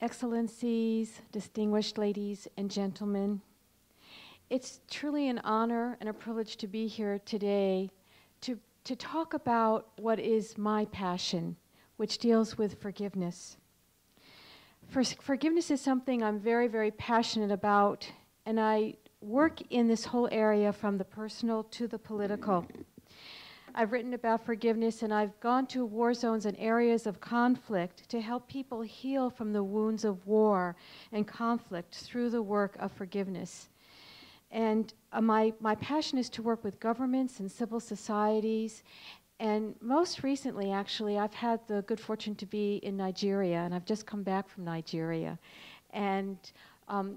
Excellencies, distinguished ladies and gentlemen, it's truly an honor and a privilege to be here today to talk about what is my passion, which deals with forgiveness. Forgiveness is something I'm very, very passionate about, and I work in this whole area from the personal to the political. I've written about forgiveness, and I've gone to war zones and areas of conflict to help people heal from the wounds of war and conflict through the work of forgiveness. And my passion is to work with governments and civil societies. And most recently, actually, I've had the good fortune to be in Nigeria, and I've just come back from Nigeria. And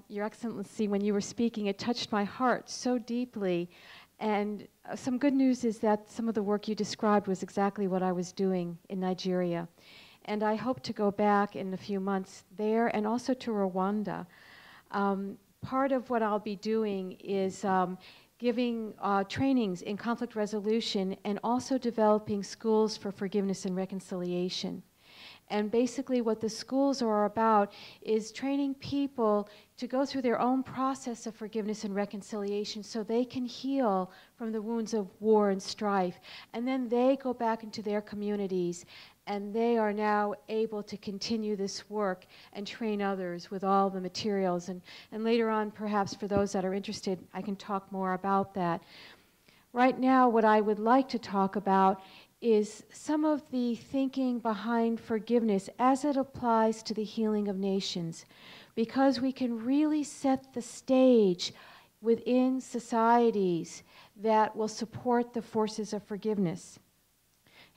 Your Excellency, when you were speaking, it touched my heart so deeply. And some good news is that some of the work you described was exactly what I was doing in Nigeria. And I hope to go back in a few months there and also to Rwanda. Part of what I'll be doing is giving trainings in conflict resolution and also developing schools for forgiveness and reconciliation. And basically what the schools are about is training people to go through their own process of forgiveness and reconciliation so they can heal from the wounds of war and strife. And then they go back into their communities, and they are now able to continue this work and train others with all the materials. And later on, perhaps for those that are interested, I can talk more about that. Right now, what I would like to talk about is some of the thinking behind forgiveness as it applies to the healing of nations, because we can really set the stage within societies that will support the forces of forgiveness.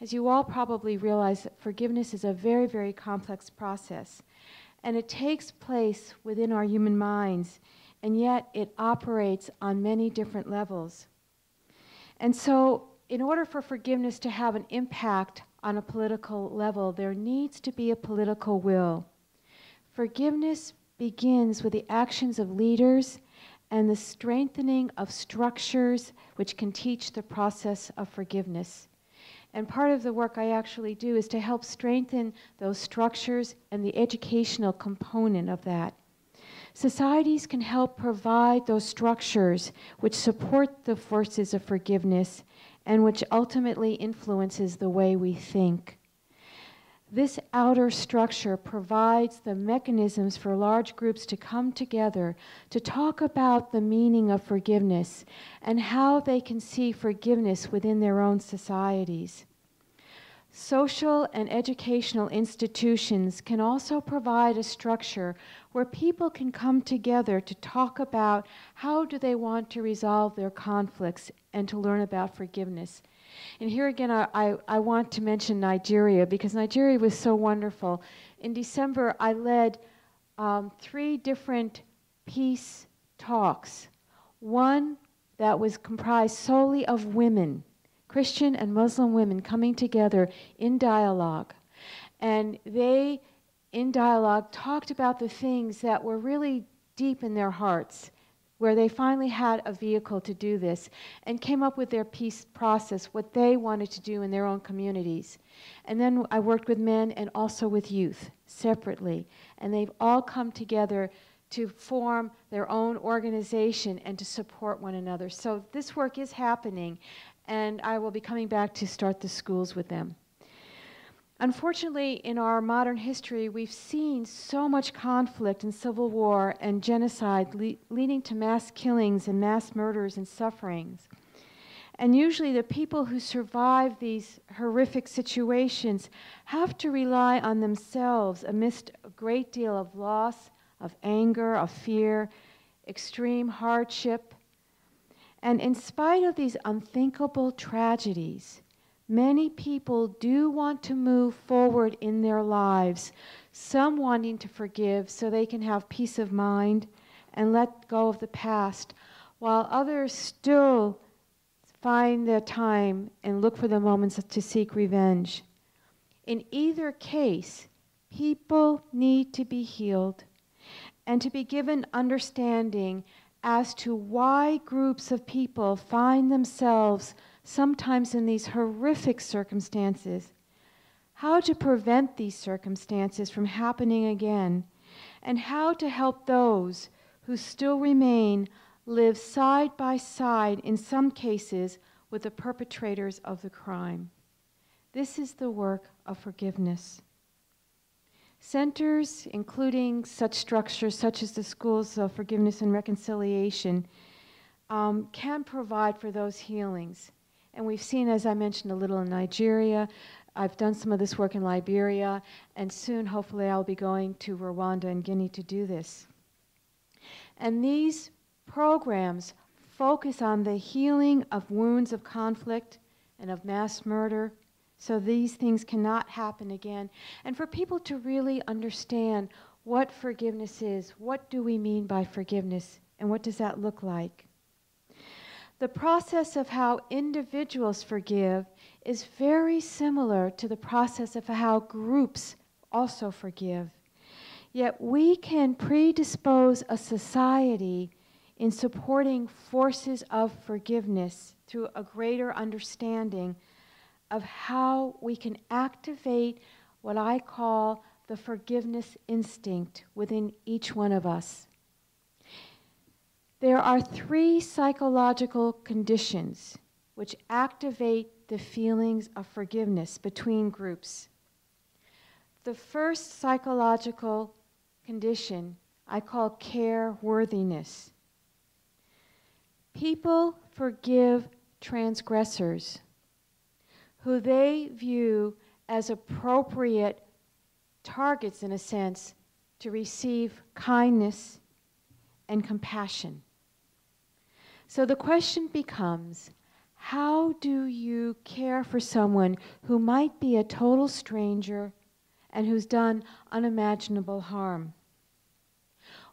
As you all probably realize, forgiveness is a very, very complex process, and it takes place within our human minds, and yet it operates on many different levels. And so, in order for forgiveness to have an impact on a political level, there needs to be a political will. Forgiveness begins with the actions of leaders and the strengthening of structures which can teach the process of forgiveness. And part of the work I actually do is to help strengthen those structures and the educational component of that. Societies can help provide those structures which support the forces of forgiveness and which ultimately influences the way we think. This outer structure provides the mechanisms for large groups to come together to talk about the meaning of forgiveness and how they can see forgiveness within their own societies. Social and educational institutions can also provide a structure where people can come together to talk about how do they want to resolve their conflicts and to learn about forgiveness. And here again, I want to mention Nigeria, because Nigeria was so wonderful. In December, I led 3 different peace talks. One that was comprised solely of women, Christian and Muslim women coming together in dialogue. And they, in dialogue, talked about the things that were really deep in their hearts, where they finally had a vehicle to do this and came up with their peace process, what they wanted to do in their own communities. And then I worked with men and also with youth separately. And they've all come together to form their own organization and to support one another. So this work is happening, and I will be coming back to start the schools with them. Unfortunately, in our modern history, we've seen so much conflict and civil war and genocide leading to mass killings and mass murders and sufferings. And usually the people who survive these horrific situations have to rely on themselves amidst a great deal of loss, of anger, of fear, extreme hardship. And in spite of these unthinkable tragedies, many people do want to move forward in their lives, some wanting to forgive so they can have peace of mind and let go of the past, while others still find their time and look for the moments to seek revenge. In either case, people need to be healed and to be given understanding as to why groups of people find themselves sometimes in these horrific circumstances, how to prevent these circumstances from happening again, and how to help those who still remain live side by side, in some cases, with the perpetrators of the crime. This is the work of forgiveness. Centers, including such structures such as the Schools of Forgiveness and Reconciliation, can provide for those healings. And we've seen, as I mentioned, a little in Nigeria. I've done some of this work in Liberia, and soon, hopefully, I'll be going to Rwanda and Guinea to do this. And these programs focus on the healing of wounds of conflict and of mass murder, so these things cannot happen again. And for people to really understand what forgiveness is, what do we mean by forgiveness, and what does that look like? The process of how individuals forgive is very similar to the process of how groups also forgive. Yet we can predispose a society in supporting forces of forgiveness through a greater understanding of how we can activate what I call the forgiveness instinct within each one of us. There are 3 psychological conditions which activate the feelings of forgiveness between groups. The first psychological condition I call care-worthiness. People forgive transgressors who they view as appropriate targets, in a sense, to receive kindness and compassion. So the question becomes, how do you care for someone who might be a total stranger and who's done unimaginable harm?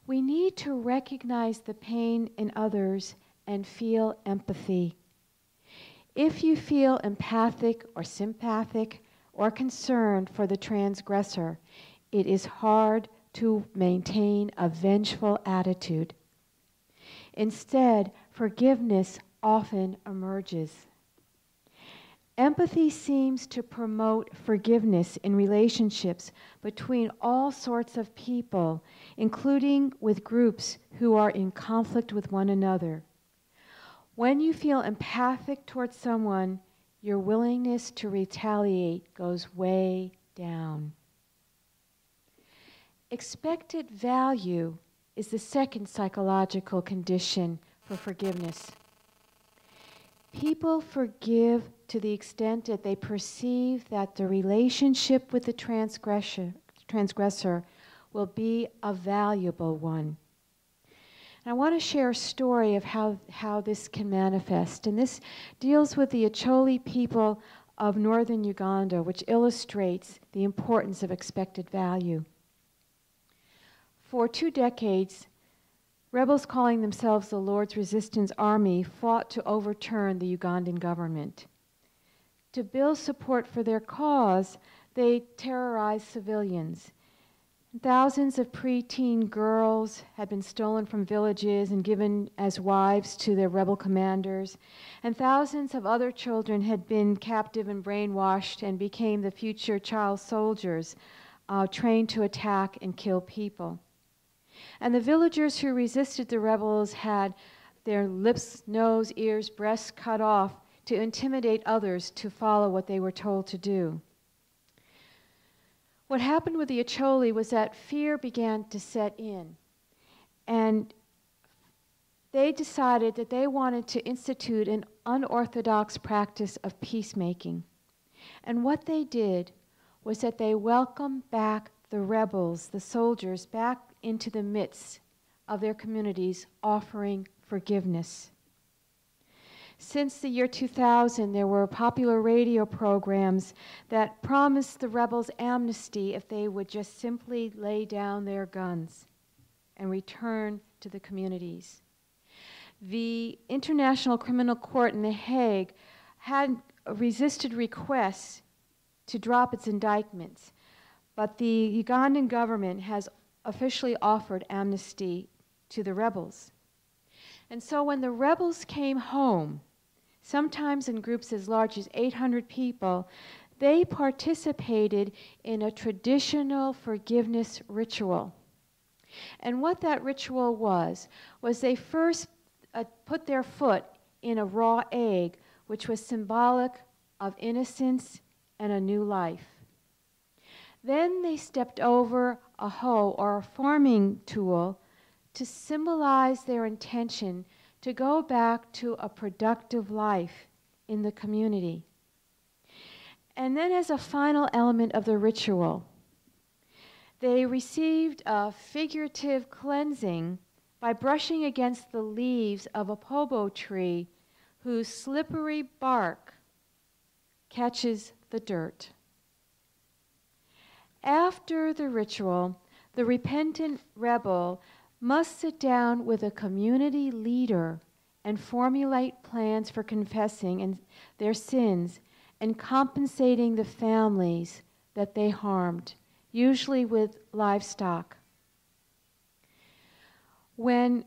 We need to recognize the pain in others and feel empathy. If you feel empathic or sympathetic or concerned for the transgressor, it is hard to maintain a vengeful attitude. Instead, forgiveness often emerges. Empathy seems to promote forgiveness in relationships between all sorts of people, including with groups who are in conflict with one another. When you feel empathic towards someone, your willingness to retaliate goes way down. Expected value is the second psychological condition for forgiveness. People forgive to the extent that they perceive that the relationship with the transgressor will be a valuable one. And I want to share a story of how this can manifest. And this deals with the Acholi people of northern Uganda, which illustrates the importance of expected value. For 2 decades, rebels calling themselves the Lord's Resistance Army fought to overturn the Ugandan government. To build support for their cause, they terrorized civilians. Thousands of preteen girls had been stolen from villages and given as wives to their rebel commanders, and thousands of other children had been captive and brainwashed and became the future child soldiers, trained to attack and kill people. And the villagers who resisted the rebels had their lips, nose, ears, breasts cut off to intimidate others to follow what they were told to do. What happened with the Acholi was that fear began to set in, and they decided that they wanted to institute an unorthodox practice of peacemaking. And what they did was that they welcomed back the rebels, the soldiers, back into the midst of their communities, offering forgiveness. Since the year 2000, there were popular radio programs that promised the rebels amnesty if they would just simply lay down their guns and return to the communities. The International Criminal Court in The Hague had resisted requests to drop its indictments, but the Ugandan government has officially offered amnesty to the rebels. And so when the rebels came home, sometimes in groups as large as 800 people, they participated in a traditional forgiveness ritual. And what that ritual was they first put their foot in a raw egg, which was symbolic of innocence and a new life. Then they stepped over a hoe or a farming tool to symbolize their intention to go back to a productive life in the community. And then as a final element of the ritual, they received a figurative cleansing by brushing against the leaves of a pobo tree whose slippery bark catches the dirt. After the ritual, the repentant rebel must sit down with a community leader and formulate plans for confessing their sins and compensating the families that they harmed, usually with livestock. When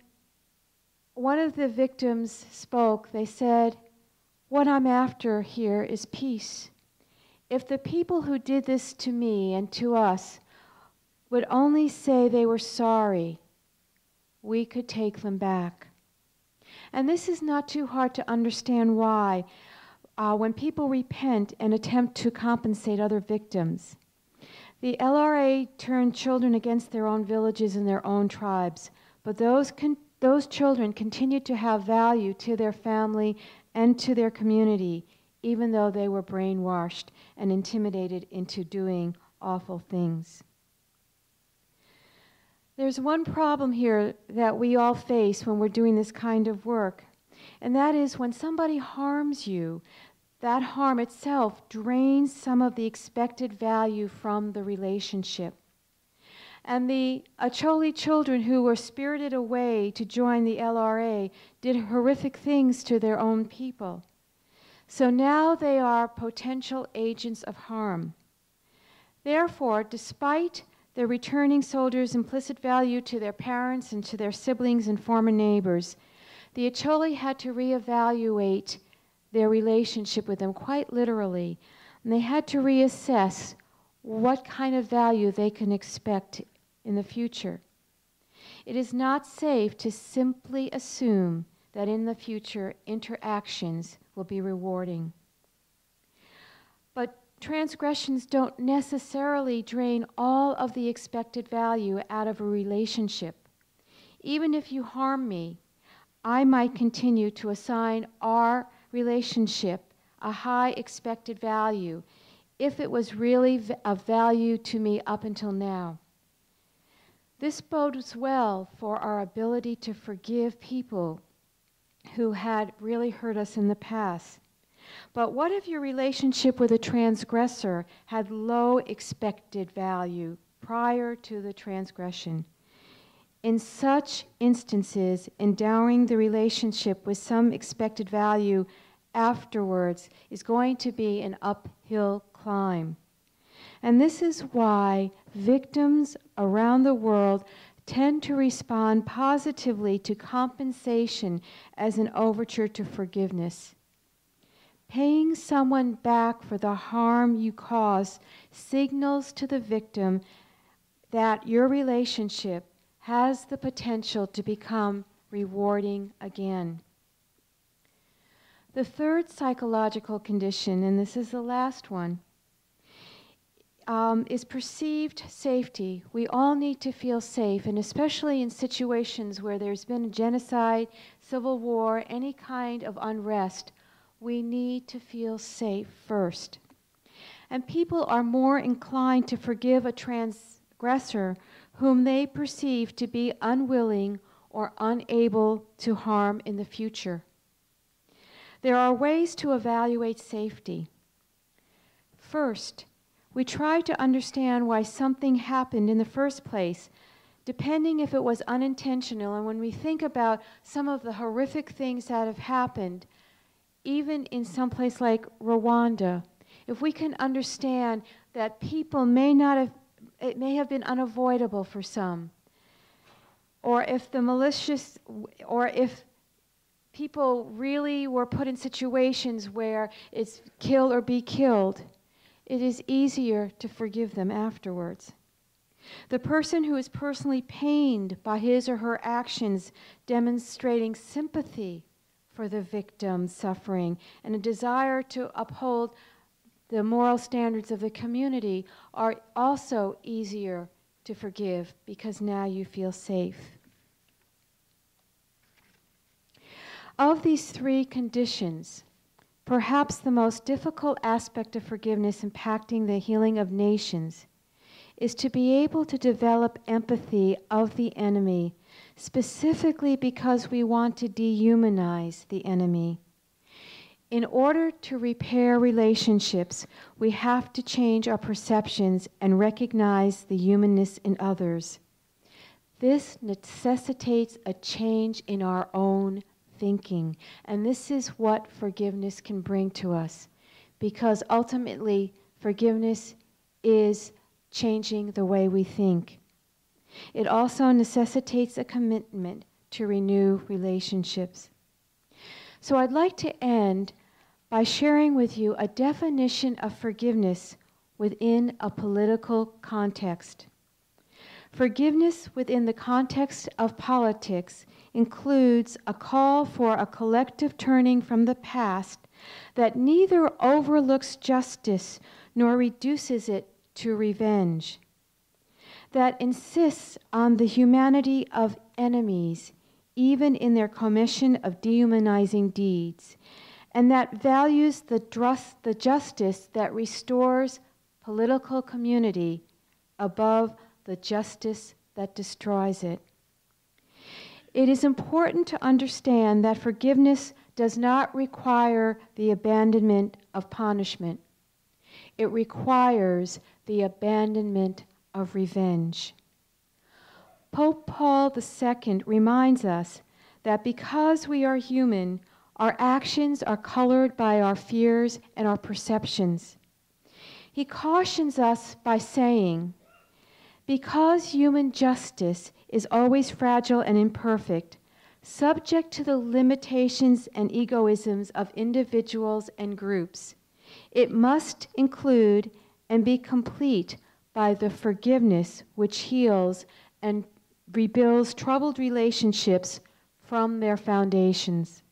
one of the victims spoke, they said, "What I'm after here is peace. If the people who did this to me and to us would only say they were sorry, we could take them back." And this is not too hard to understand why. When people repent and attempt to compensate other victims, the LRA turned children against their own villages and their own tribes, but those children continued to have value to their family and to their community, even though they were brainwashed and intimidated into doing awful things. There's one problem here that we all face when we're doing this kind of work, and that is when somebody harms you, that harm itself drains some of the expected value from the relationship. And the Acholi children who were spirited away to join the LRA did horrific things to their own people. So now they are potential agents of harm. Therefore, despite the returning soldiers' implicit value to their parents and to their siblings and former neighbors, the Acholi had to reevaluate their relationship with them quite literally, and they had to reassess what kind of value they can expect in the future. It is not safe to simply assume that in the future interactions will be rewarding. But transgressions don't necessarily drain all of the expected value out of a relationship. Even if you harm me, I might continue to assign our relationship a high expected value if it was really of value to me up until now. This bodes well for our ability to forgive people who had really hurt us in the past. But what if your relationship with a transgressor had low expected value prior to the transgression? In such instances, endowing the relationship with some expected value afterwards is going to be an uphill climb. And this is why victims around the world tend to respond positively to compensation as an overture to forgiveness. Paying someone back for the harm you caused signals to the victim that your relationship has the potential to become rewarding again. The third psychological condition, and this is the last one, is perceived safety. We all need to feel safe, and especially in situations where there's been a genocide, civil war, any kind of unrest, we need to feel safe first. And people are more inclined to forgive a transgressor whom they perceive to be unwilling or unable to harm in the future. There are ways to evaluate safety. First, we try to understand why something happened in the first place, depending if it was unintentional. And when we think about some of the horrific things that have happened, even in some place like Rwanda, if we can understand that people may not have, it may have been unavoidable for some, or if the malicious, or if people really were put in situations where it's kill or be killed, it is easier to forgive them afterwards. The person who is personally pained by his or her actions, demonstrating sympathy for the victim suffering and a desire to uphold the moral standards of the community, are also easier to forgive because now you feel safe. Of these three conditions, perhaps the most difficult aspect of forgiveness impacting the healing of nations is to be able to develop empathy of the enemy, specifically because we want to dehumanize the enemy. In order to repair relationships, we have to change our perceptions and recognize the humanness in others. This necessitates a change in our own thinking, and this is what forgiveness can bring to us, because ultimately forgiveness is changing the way we think. It also necessitates a commitment to renew relationships. So I'd like to end by sharing with you a definition of forgiveness within a political context. Forgiveness within the context of politics includes a call for a collective turning from the past that neither overlooks justice nor reduces it to revenge, that insists on the humanity of enemies, even in their commission of dehumanizing deeds, and that values the justice that restores political community above the justice that destroys it. It is important to understand that forgiveness does not require the abandonment of punishment. It requires the abandonment of revenge. Pope Paul II reminds us that because we are human, our actions are colored by our fears and our perceptions. He cautions us by saying, because human justice is always fragile and imperfect, subject to the limitations and egoisms of individuals and groups, it must include and be complete by the forgiveness which heals and rebuilds troubled relationships from their foundations.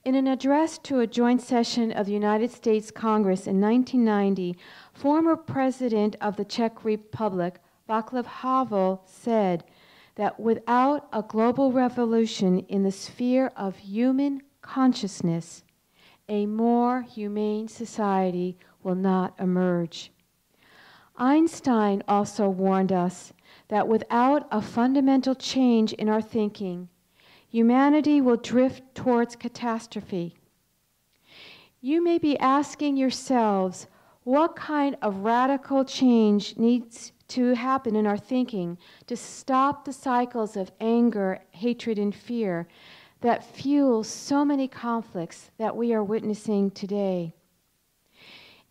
In an address to a joint session of the United States Congress in 1990, former President of the Czech Republic, Václav Havel, said that without a global revolution in the sphere of human consciousness, a more humane society will not emerge. Einstein also warned us that without a fundamental change in our thinking, humanity will drift towards catastrophe. You may be asking yourselves, what kind of radical change needs to happen in our thinking to stop the cycles of anger, hatred, and fear that fuel so many conflicts that we are witnessing today?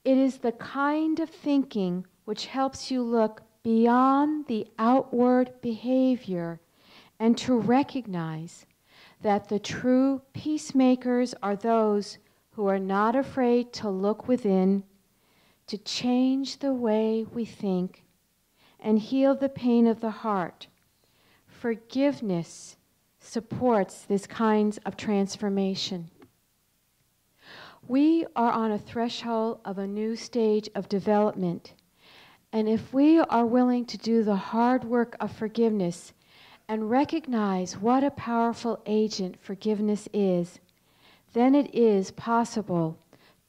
It is the kind of thinking which helps you look beyond the outward behavior and to recognize that the true peacemakers are those who are not afraid to look within, to change the way we think, and heal the pain of the heart. Forgiveness supports this kind of transformation. We are on a threshold of a new stage of development, and if we are willing to do the hard work of forgiveness and recognize what a powerful agent forgiveness is, then it is possible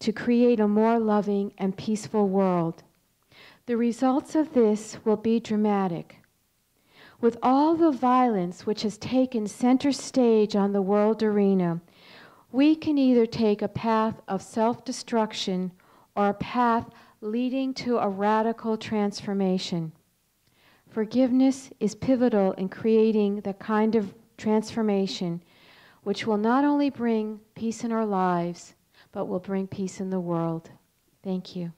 to create a more loving and peaceful world. The results of this will be dramatic. With all the violence which has taken center stage on the world arena, we can either take a path of self-destruction or a path leading to a radical transformation. Forgiveness is pivotal in creating the kind of transformation which will not only bring peace in our lives, but will bring peace in the world. Thank you.